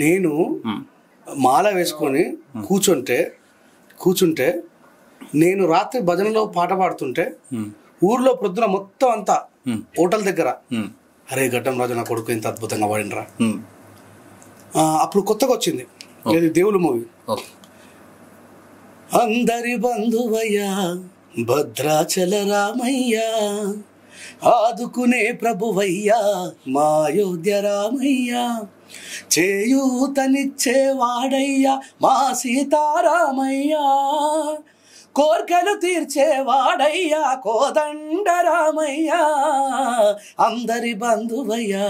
నేను మాల వేసుకొని కూర్చుంటే నేను రాత్రి భజనలో పాట పాడుతుంటే ఊర్లో ప్రొద్దున మొత్తం అంతా హోటల్ దగ్గర అరే ఘట్టం రాజు నా కొడుకు ఇంత అద్భుతంగా పాడినరా. అప్పుడు కొత్తగా వచ్చింది దేవుళ్ళ మూవీ. అందరి బంధువయ్యా భద్రాచల రామయ్యా, ఆదుకునే ప్రభువయ్యా మా అయోధ్య రామయ్యా, చేయూతనిచ్చేవాడయ్యా మా సీతారామయ్యా, కోర్కెలు తీర్చేవాడయ్యా కోదండ రామయ్యా, అందరి బంధువయ్యా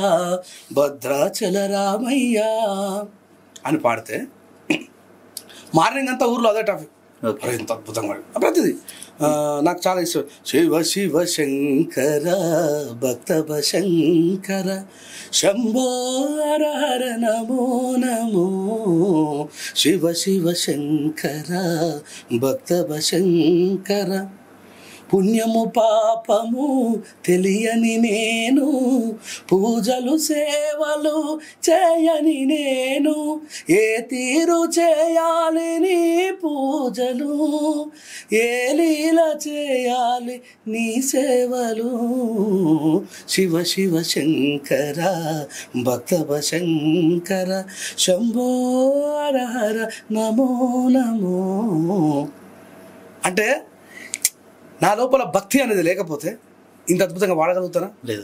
భద్రాచల రామయ్యా అని పాడితే మార్నింగ్ అంతా ఊర్లో అదే టాపిక్. ఎంత అద్భుతంగా ప్రతిదీ నాకు చాలా ఇష్టం. శివ శివ శంకర భక్త శంకర శంభో హర హర నమో నమో, శివ శివ శంకర భక్త శంకర. పుణ్యము పాపము తెలియని నేను, పూజలు సేవలు చేయని నేను, ఏ తీరు చేయాలి నీ పూజలు, ఏ లీల చేయాలి నీ సేవలు, శివ శివ శంకర భక్త శంకర శంభో హర హర నమో నమో. అంటే నా లోపల భక్తి అనేది లేకపోతే ఇంత అద్భుతంగా వాడగలుగుతారా? లేదు.